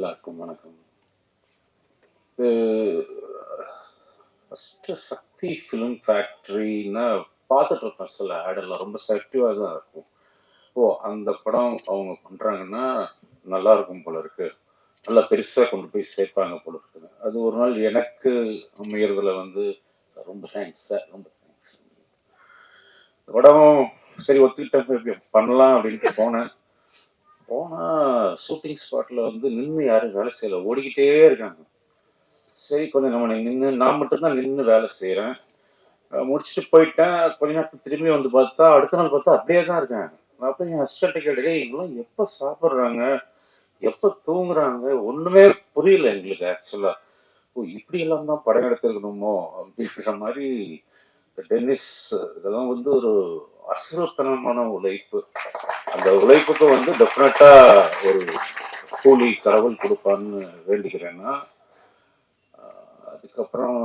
எல்லாருக்கும் வணக்கம். ஃபஸ்ட்டு சக்தி ஃபிலிம் ஃபேக்ட்ரின்னா பார்த்துட்டு இருப்பேன். சில ஆடெல்லாம் ரொம்ப செலக்டிவாக தான் இருக்கும். அந்த படம் அவங்க பண்ணுறாங்கன்னா நல்லா இருக்கும் போல இருக்கு, நல்லா பெருசாக கொண்டு போய் சேர்ப்பாங்க போல இருக்குது. அது ஒரு நாள் எனக்கு அமையறதுல வந்து சார் ரொம்ப தேங்க்ஸ் சார், ரொம்ப தேங்க்ஸ். படம் சரி ஒத்துக்கிட்டேன், பண்ணலாம் அப்படின்ட்டு போனேன். போனால் ஷூட்டிங் ஸ்பாட்டில் வந்து நின்று யாரும் வேலை செய்யலை, ஓடிக்கிட்டே இருக்காங்க. சரி கொஞ்சம் நம்ம நின்று, நான் மட்டும்தான் நின்று வேலை செய்கிறேன். முடிச்சுட்டு போயிட்டேன். கொஞ்ச நேரத்துக்கு திரும்பி வந்து பார்த்தா அடுத்த நாள் பார்த்தா அப்படியே தான் இருக்காங்க. நான் போய் என் ஹஸ்பண்ட்டை கேட்டேன், இவங்களாம் எப்போ சாப்பிட்றாங்க, எப்போ தூங்குறாங்க, ஒன்றுமே புரியல எங்களுக்கு ஆக்சுவலாக. இப்படி எல்லாம் தான் படம் எடுத்துருக்கணுமோ அப்படின்ற மாதிரி. டென்னிஸ் இதெல்லாம் வந்து ஒரு அசுரத்தனமான உழைப்பு. அந்த உழைப்புக்கு வந்து டெஃபினட்டாக ஒரு கூலி கடவுள் கொடுப்பான்னு வேண்டிக்கிறேன்னா. அதுக்கப்புறம்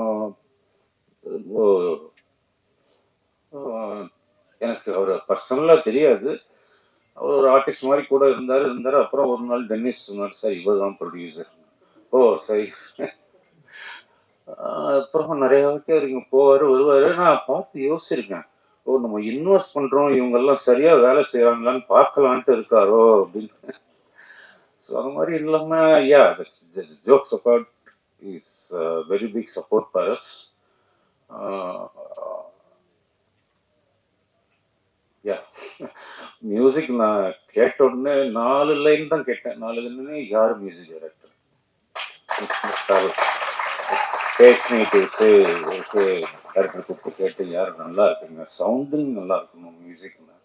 எனக்கு அவர் பர்சனலாக தெரியாது, அவர் ஒரு ஆர்டிஸ்ட் மாதிரி கூட இருந்தார். அப்புறம் ஒரு நாள் டென்னிஸ் சொன்னார், சார் இவர் தான் ப்ரொடியூசர். சரி. அப்புறம் நிறைய வாட்டி இங்கே போவார் வருவார். நான் பார்த்து யோசிச்சிருக்கேன், நம்ம இன்வெஸ்ட் பண்ணுறோம், இவங்கெல்லாம் சரியாக வேலை செய்கிறாங்களான்னு பார்க்கலான்ட்டு இருக்காரோ அப்படின்னு. ஸோ அந்த மாதிரி இல்லாமல் jokes apart is very big support for us. Music நான் கேட்ட உடனே 4 லைன் தான் கேட்டேன். 4 லைன் யார் மியூசிக் டைரக்டர் டைரக்டர் கூப்பிட்டு கேட்டு யார் நல்லா இருக்குங்க, சவுண்டிங் நல்லா இருக்கணும் மியூசிக்னா.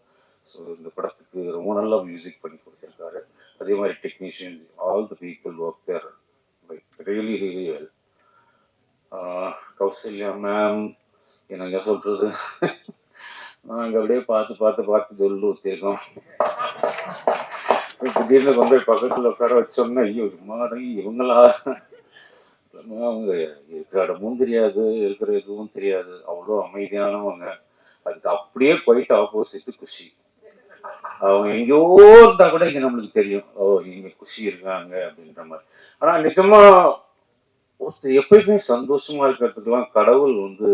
ஸோ இந்த படத்துக்கு ரொம்ப நல்லா மியூசிக் பண்ணி கொடுத்துருக்காரு. அதே மாதிரி technicians, all the people work there like really really well. Kausalya ma'am என்னங்க சொல்றது, நாங்கள் அப்படியே பார்த்து சொல்லு ஊற்றிருக்கோம். திடீர்னு கொண்டு போய் பக்கத்தில் உட்கார வச்சோம்னா ஐயோ மாறி இவங்களா, அவங்க இருக்கிற இடமும் தெரியாது, இருக்கிற எதுவும் தெரியாது, அவ்வளோ அமைதியானவங்க. அதுக்கு அப்படியே குவைட் ஆப்போசிட் குஷி. அவங்க எங்கேயோ இருந்தா கூட இங்க நம்மளுக்கு தெரியும், இங்க குஷி இருக்காங்க அப்படின்ற மாதிரி. ஆனா நிஜமா ஒருத்தர் எப்பயுமே சந்தோஷமா இருக்கிறதுக்கெல்லாம் கடவுள் வந்து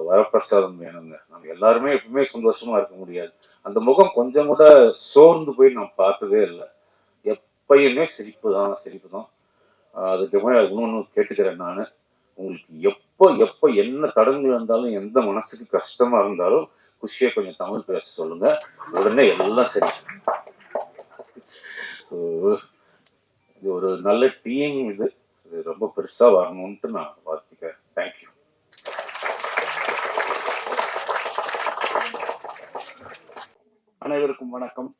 வரப்பிரசாதம் வேணுங்க. நம்ம எல்லாருமே எப்பவுமே சந்தோஷமா இருக்க முடியாது. அந்த முகம் கொஞ்சம் கூட சோர்ந்து போய் நான் பார்த்ததே இல்லை. எப்பயுமே சிரிப்பு தான். அதுக்கு இன்னொன்று கேட்டுக்கிறேன் நான், உங்களுக்கு எப்போ என்ன தடங்கள் இருந்தாலும், எந்த மனசுக்கு கஷ்டமா இருந்தாலும் குஷியை கொஞ்சம் தமிழ் பேச சொல்லுங்க, உடனே எல்லாம் சரி. இது ஒரு நல்ல டீம், இது ரொம்ப பெருசா வரணும்ட்டு நான் வாழ்த்துக்கிறேன். தேங்க்யூ. அனைவருக்கும் வணக்கம்.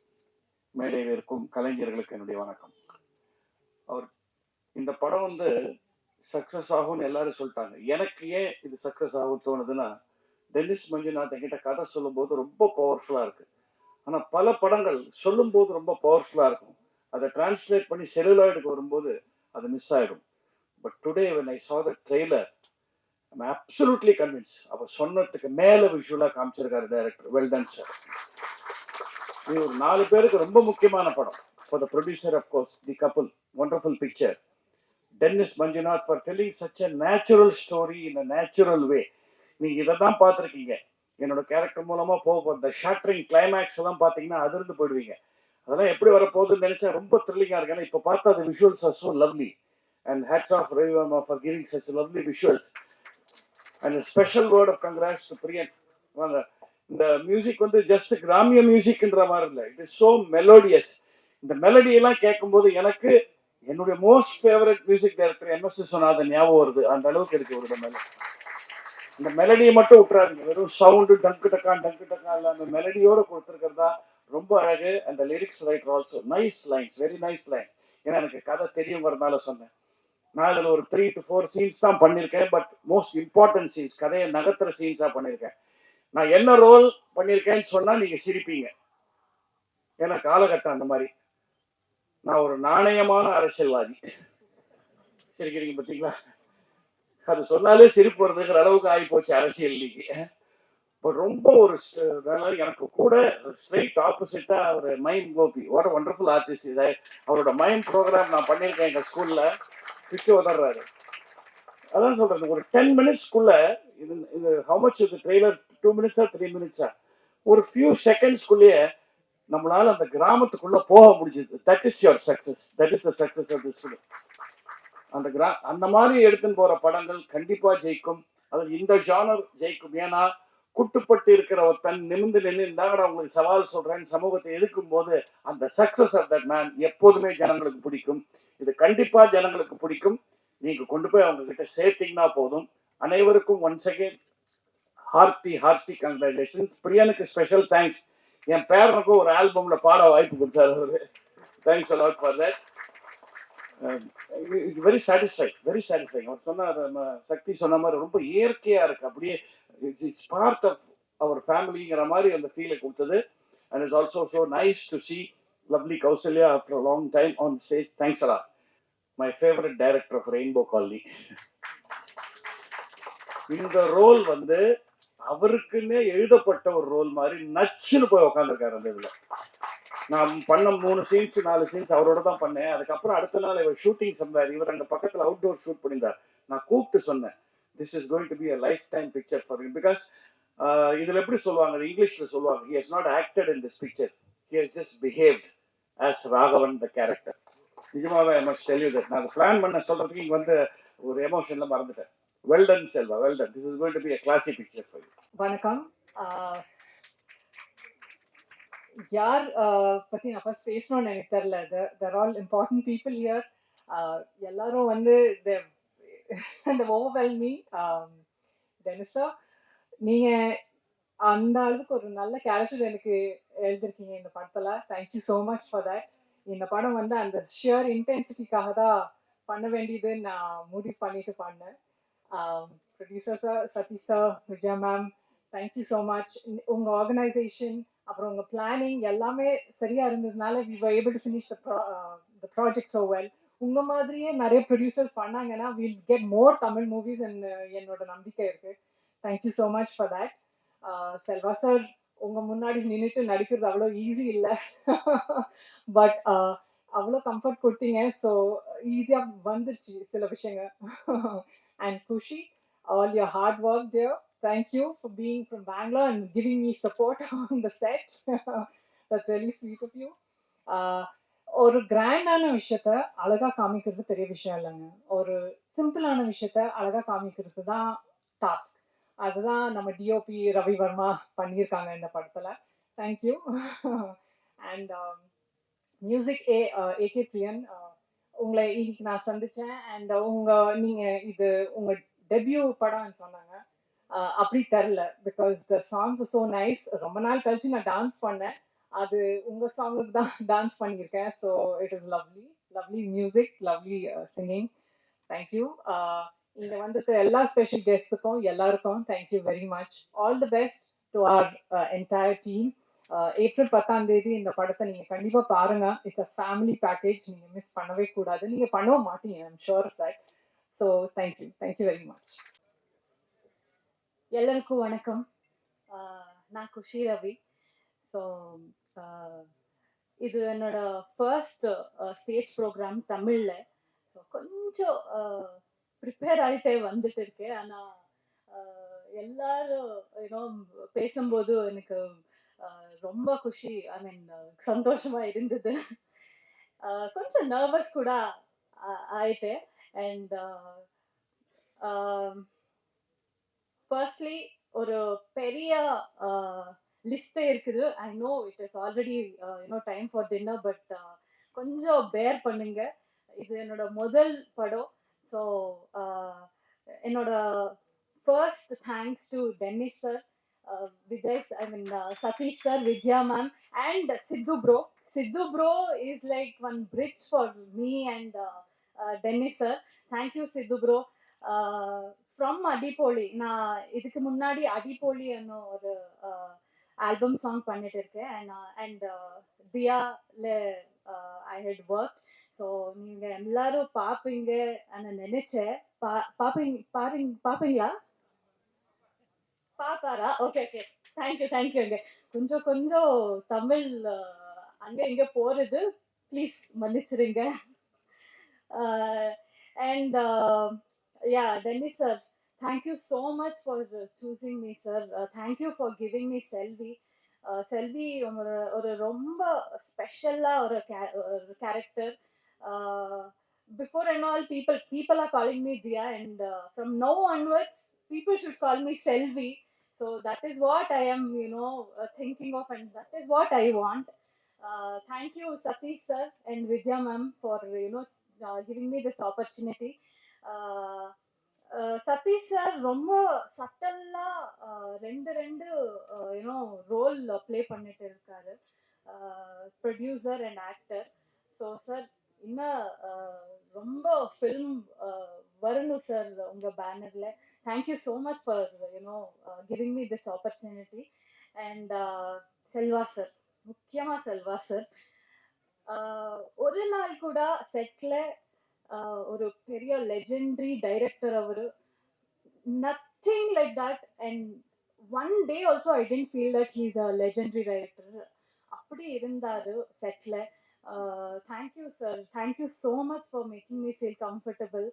மேடையில் இருக்கும் கலைஞர்களுக்கு என்னுடைய வணக்கம். இந்த படம் வந்து சக்சஸ் ஆகும்னு எல்லாரும் சொல்லிட்டாங்க. எனக்கு ஏன் இது சக்சஸ் ஆகும் தோணுதுன்னா, டென்னிஸ் மஞ்சுநாத் என்கிட்ட கதை சொல்லும் போது ரொம்ப பவர்ஃபுல்லா இருக்கு. ஆனா பல படங்கள் சொல்லும் போது ரொம்ப பவர்ஃபுல்லா இருக்கும், அதை டிரான்ஸ்லேட் பண்ணி செல்லுலாய்டுக்கு வரும்போது அது மிஸ் ஆயிடும். But today when I saw the trailer, I'm absolutely convinced. அவர் சொன்னதுக்கு மேல விஷுவலா காமிச்சிருக்காரு டைரக்டர். Well done sir. இது ஒரு 4 பேருக்கு ரொம்ப முக்கியமான படம். For the producer, of course, the couple, wonderful picture. Dennis Manjunath for telling such a natural story in a natural way. நீங்க இதை தான் பார்த்துருக்கீங்க. என்னோட கேரக்டர் மூலமா போக ஷாட்டரிங் கிளைமேக்ஸ் எல்லாம் பார்த்தீங்கன்னா அதிர்ந்து போயிடுவீங்க. அதெல்லாம் எப்படி வரப்போகுதுன்னு நினைச்சா ரொம்ப த்ரில்லிங்கா இருக்கு. ஏன்னா இப்போ பார்த்தா the visuals are so lovely, and hats off Ravi Verma for giving such lovely visuals. And a special word of congrats to Priyan. வாங்க, இந்த மியூசிக் வந்து ஜஸ்ட் கிராமிய மியூசிக்ன்ற மாதிரி இல்லை, இட் இஸ் சோ மெலோடியஸ். இந்த மெலடி எல்லாம் கேட்கும்போது எனக்கு என்னுடைய most favourite music director MS Viswanathan ஞாபகம் வருது. அந்த அளவுக்கு இருக்கு ஒரு மெலடி. இந்த மெலடியை மட்டும் விட்டுறாருங்க, வெறும் சவுண்டு டங்கு டக்கா இல்லை, அந்த மெலடியோட கொடுத்துருக்கிறதா ரொம்ப அழகு. அந்த lyrics writer also nice lines, very nice line. ஏன்னா எனக்கு கதை தெரியுங்கிறதுனால சொன்னேன். நான் இதில் ஒரு 3 to 4 சீன்ஸ் தான் பண்ணியிருக்கேன், பட் மோஸ்ட் இம்பார்ட்டன்ட் சீன்ஸ், கதையை நகர்த்துற சீன்ஸாக பண்ணியிருக்கேன். நான் என்ன ரோல் பண்ணியிருக்கேன்னு சொன்னால் நீங்கள் சிரிப்பீங்க. ஏன்னா காலகட்டம் அந்த மாதிரி. நான் ஒரு நாணயமான அரசியல்வாதி. சிரிக்கிறீங்க பார்த்தீங்களா? அது சொன்னாலே சிரிப்பு வருதுங்கிற அளவுக்கு ஆகி போச்சு அரசியல். ரொம்ப ஒரு எனக்கு கூட ஸ்ட்ரைட் ஆப்போசிட்டா ஒரு mime Gopi, what wonderful artist. இதை அவரோட மைம் ப்ரோக்ராம் நான் பண்ணியிருக்கேன் எங்கள் ஸ்கூலில். பிச்சு உதறாரு. அதான் சொல்றது, ஒரு 10 மினிட்ஸ்க்குள்ள இது இது ஹவு மச் இது ட்ரெய்லர், 2 மினிட்ஸா 3 மினிட்ஸா, ஒரு ஃபியூ செகண்ட்ஸ்க்குள்ளேயே நம்மளால அந்த கிராமத்துக்குள்ள போக முடிஞ்சது. That is your success, that is the success of this film. அந்த மாதிரி எடுத்துன்னு போற படங்கள் கண்டிப்பா ஜெயிக்கும். அது இந்த ஜானர் ஜெயிக்கும். ஏன்னா குட்டுப்பட்டு இருக்கிற ஒருத்தன் நிமிந்து நின்று இந்தாங்கடா உங்களுக்கு சவால் சொல்றேன்னு சமூகத்தை எதிர்க்கும் போது அந்த சக்சஸ் ஆஃப் தட் மேன் எப்போதுமே ஜனங்களுக்கு பிடிக்கும். இது கண்டிப்பா ஜனங்களுக்கு பிடிக்கும். நீங்க கொண்டு போய் அவங்க கிட்ட சேர்த்தீங்கன்னா போதும். அனைவருக்கும் ஒன்ஸ் அகேன் ஹார்ட்டி கங்க்ராச்சுலேஷன்ஸ். பிரியனுக்கு ஸ்பெஷல் தேங்க்ஸ். என் பேரனுக்கும் ஒரு ஆல்பம்ல பாட வாய்ப்பு கொடுத்தாரு அவரு. Thanks a lot for that. It's very satisfying, very satisfying. அவர் சொன்னார், சக்தி சொன்ன மாதிரி ரொம்ப இயற்கையா இருக்கு. அப்படியே இட்ஸ் பார்ட் ஆஃப் அவர் ஃபேமிலிங்கிற மாதிரி அந்த ஃபீலை கொடுத்தது. And it's also so nice to see lovely Kausalya after long time on stage. Thanks அலா. My favourite director of rainbow colony. இந்த ரோல் வந்து அவருக்குன்னே எழுதப்பட்ட ஒரு ரோல் மாதிரி நச்சுன்னு போய் உட்காந்துருக்காரு அந்த இதுல. நான் பண்ண 3 சீன்ஸ் 4 சீன்ஸ் அவரோட தான் பண்ணேன். அதுக்கப்புறம் அடுத்த நாள் இவர் ஷூட்டிங் சம்பார். இவர் அங்கே பக்கத்தில் அவுட்டோர் ஷூட் பண்ணியிருந்தார். நான் கூப்பிட்டு சொன்னேன், this is going to be a lifetime picture for you. Because இதில் எப்படி சொல்லுவாங்க, இங்கிலீஷில் சொல்லுவாங்க, he has not acted in this picture, he has just behaved as Raghavan the character. நிஜமாவே I must tell you that. நான் அதை plan பண்ண சொல்றதுக்கு இங்கே வந்து ஒரு எமோஷன்ல மறந்துட்டேன். Well done Selva, well done. This is going to be a classic picture for you. வணக்கம். யார் பற்றி நான் ஃபர்ஸ்ட் பேசணும்னு எனக்கு தெரில. தேர் ஆல் இம்பார்ட்டன்ட் பீப்புள் ஹியர். எல்லாரும் வந்து இந்த ஓவர்வெல்மி டெனிஸா, நீங்கள் அந்த அளவுக்கு ஒரு நல்ல கேரக்டர் எனக்கு எழுதிருக்கீங்க இந்த படத்தில். Thank you so much for that. இந்த படம் வந்து அந்த ஷியர் இன்டென்சிட்டிக்காக தான் பண்ண வேண்டியதுன்னு நான் முடிவு பண்ணிட்டு பண்ணேன். Producer sir, Satish sir, Vijaya ma'am, thank you so much. உங்கள் ஆர்கனைசேஷன் அப்புறம் உங்கள் பிளானிங் எல்லாமே சரியாக இருந்ததுனால we were able to finish the project so well. உங்கள் மாதிரியே நிறைய ப்ரொடியூசர்ஸ் பண்ணாங்கன்னா we'll get more Tamil movies என்னோட நம்பிக்கை இருக்குது. Thank you so much for that. Selva sir, உங்கள் முன்னாடி நின்றுட்டு நடிக்கிறது அவ்வளோ ஈஸி இல்லை. பட் அவ்வளோ கம்ஃபர்ட் கொடுத்தீங்க. ஸோ ஈஸியாக வந்துருச்சு சில விஷயங்கள். And Khushi, all your hard work there. Thank you for being from Bangalore and giving me support on the set. That's really sweet of you. ஒரு கிராண்டான விஷயத்த அழகா காமிக்கிறது பெரிய விஷயம் இல்லைங்க. ஒரு சிம்பிளான விஷயத்த அழகா காமிக்கிறது தான் டாஸ்க். அதுதான் நம்ம டிஓபி ரவி வர்மா பண்ணியிருக்காங்க இந்த படத்துல. தேங்க்யூ. அண்ட் மியூசிக் ஏகே பிரியன், உங்களை இன்னைக்கு நான் சந்திச்சேன். அண்ட் நீங்க இது உங்க டெபியூ படம்னு சொன்னாங்க. அப்படி தெரில, because the songs so nice. ரொம்ப நாள் கழிச்சு நான் டான்ஸ் பண்ணேன். அது உங்கள் சாங்குக்கு தான் டான்ஸ் பண்ணியிருக்கேன். So it is lovely, lovely music, lovely singing. Thank you. இங்கே வந்துட்டு எல்லா ஸ்பெஷல் கெஸ்ட்டுக்கும் எல்லாருக்கும் thank you very much. All the best to our entire team. April 10 இந்த படத்தை நீங்கள் கண்டிப்பாக பாருங்கள். It's a family package. நீங்கள் மிஸ் பண்ணவே கூடாது. நீங்கள் பண்ணவும் மாட்டீங்க, I'm sure of that. So thank you very much. எல்லாருக்கும் வணக்கம். நான் குஷி ரவி. ஸோ இது என்னோட ஃபர்ஸ்ட் ஸ்டேஜ் ப்ரோக்ராம் தமிழில். ஸோ கொஞ்சம் ப்ரிப்பேர் ஆகிட்டே வந்துட்டு இருக்கேன். ஆனால் எல்லாரும் ஏன்னோ பேசும்போது எனக்கு ரொம்ப குஷி, ஐ மீன் சந்தோஷமாக இருந்தது. கொஞ்சம் நர்வஸ் கூட ஆயிட்டேன். அண்ட் ஃபர்ஸ்ட்லி ஒரு பெரிய லிஸ்ட்டே இருக்குது. I know it is already time for dinner, but கொஞ்சம் பேர் பண்ணுங்க. இது என்னோட முதல் படம். ஸோ என்னோட first thanks to Dennis sir, Vijay, I mean Sathish sir, Vijaya ma'am and Siddhu bro. Siddhu bro is like one bridge for me and Dennis sir. Thank you Siddhu bro. From Adipoli, நான் இதுக்கு முன்னாடி அடிப்போலி ஒரு ஆல்பம் சாங் பண்ணிட்டு இருக்கேன். அண்ட் தியால ஐ ஹெட் ஒர்க். ஸோ நீங்கள் எல்லாரும் பார்ப்பீங்க நினைச்சேன். பார்ப்பீங்களா? பார்ப்பாரா? ஓகே. தேங்க்யூங்க. கொஞ்சம் கொஞ்சம் தமிழ் அங்க இங்க போறது. ப்ளீஸ் மன்னிச்சிடுங்க. And yeah, Dennis sir, thank you so much for choosing me, sir. Thank you for giving me Selvi. செல்வி ஒரு ரொம்ப ஸ்பெஷலா ஒரு character. Before and all, people are calling me Dia, and from now onwards, people should call me Selvi. So that is what I am, thinking of, and that is what I want. Thank you, Satish sir and Vidya ma'am, for giving me this opportunity. Uh, Sathish sir ரொம்ப சட்டல்லா ரெண்டு ரெண்டு role play பண்ணிட்டு இருக்காரு, producer and actor. So sir இன்னும் ரொம்ப film வரணும் sir உங்க பேனர்ல. Thank you so much for giving me this opportunity. And Selva sir, முக்கியமா செல்வா சார், ஒரு நாள் கூட செட்ல ஒரு பெரிய லெஜெண்டரி டைரக்டர் அவரு. Nothing like that. And one day also I didn't feel that he is a legendary director. அப்படி இருந்தாரு செட்ல. Thank you sir, thank you so much for making me feel comfortable.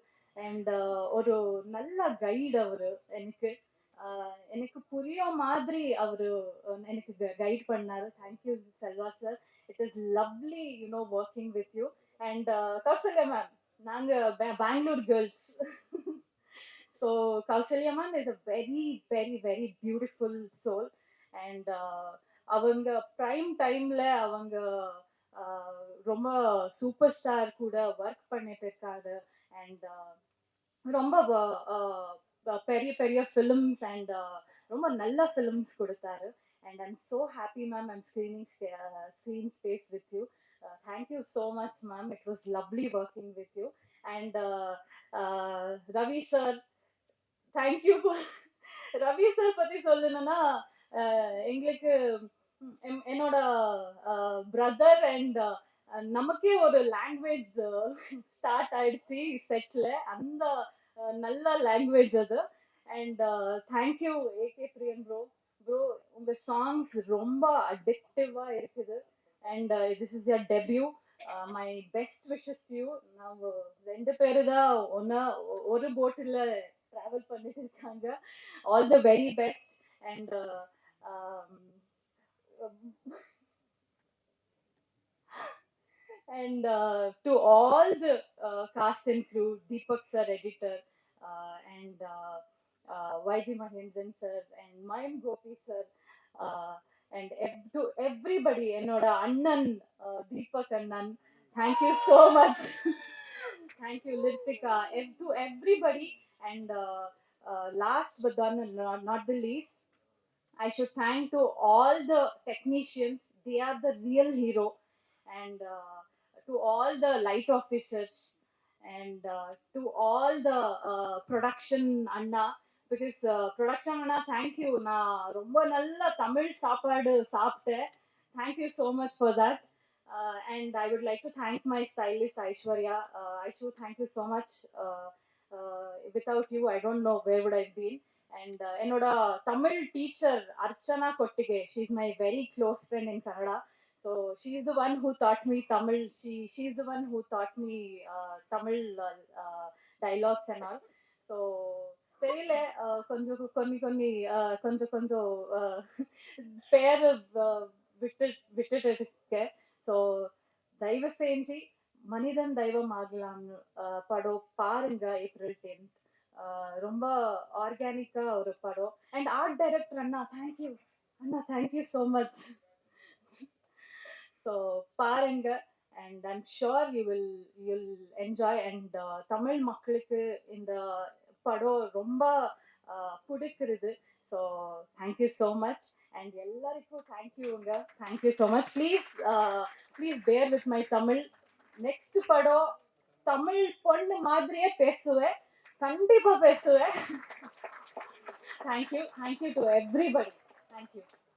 And ஒரு நல்ல கைடு அவரு. எனக்கு புரிய மாதிரி அவரு எனக்கு கைட் பண்ணாரு. Thank you Selva sir. It is lovely working with you. And Kausalya ma'am, நாங்க Bangalore girls. So Kausalya ma'am is a very very very beautiful soul. And அவங்க ப்ரைம் டைம்ல அவங்க ரொம்ப சூப்பர் ஸ்டார் கூட ஒர்க் பண்ணிட்டு இருக்காரு. அண்ட் ரொம்ப பெரிய பெரிய ஃபிலிம்ஸ் அண்ட் ரொம்ப நல்ல ஃபிலிம்ஸ் கொடுத்தாரு. And I'm so happy ma'am, I'm screen space with you. Thank you so much, ma'am. It was lovely working with you. And Ravi sir, thank you for Ravi sir பத்தி சொல்லணும்னா, எங்களுக்கு என்னோட brother and நமக்கே ஒரு language start ஆயிடுச்சு செட்ல. அந்த நல்ல லாங்குவேஜ் அது. And thank you A K Priyan bro, உங்க சாங்ஸ் ரொம்ப அடிக்டிவா இருக்குது. And this is your debut. My best wishes to you. Now ரெண்டு பேரு தான் ஒரு போட்டில் ட்ராவல் பண்ணிட்டு இருக்காங்க. All the very best. And and to all the cast and crew, Deepak sir, editor, and YG Mahendran sir, and Mayam Gopi sir, and to everybody, என்னோட அண்ணன் தீபக் அண்ணன், thank you so much. Thank you Lithika, to everybody. And last but not the least, I should thank to all the technicians. They are the real hero. And to all the light officers, and to all the production Anna, because production Anna, thank you. நான் ரொம்ப நல்ல தமிழ் சாப்பாடு சாப்பிட்டேன். Thank you so much for that. And I would like to thank my stylist Aishwarya. Aishu, thank you so much. Without you, I don't know where would I be. And என்னோட Tamil teacher Archana Kottige, she is my very close friend in Kannada. So she is the one who taught me Tamil. She is the one who taught me Tamil dialogues and all. So தெரியல, கொஞ்சம் பேர் விட்டுட்டு இருக்கேன். So தயவு செஞ்சு மனிதன் தெய்வம் ஆகலாம்னு படம் பாருங்க. April 10th. ரொம்ப ஆர்கானிக்கா ஒரு படம். அண்ட் ஆர்ட் டைரக்டர் அண்ணா, தேங்க்யூ ஸோ மச். ஸோ பாருங்க. And I'm sure you'll enjoy. And Tamil மக்களுக்கு இந்த படம் ரொம்ப பிடிக்கிறது. So thank you so much. And எல்லாருக்கும் thank you so much. Please bear with my Tamil. Next படம் தமிழ் பொண்ணு மாதிரியே பேசுவேன், கண்டிப்பா பேசுவேன். Thank you to everybody. தேங்க்யூ.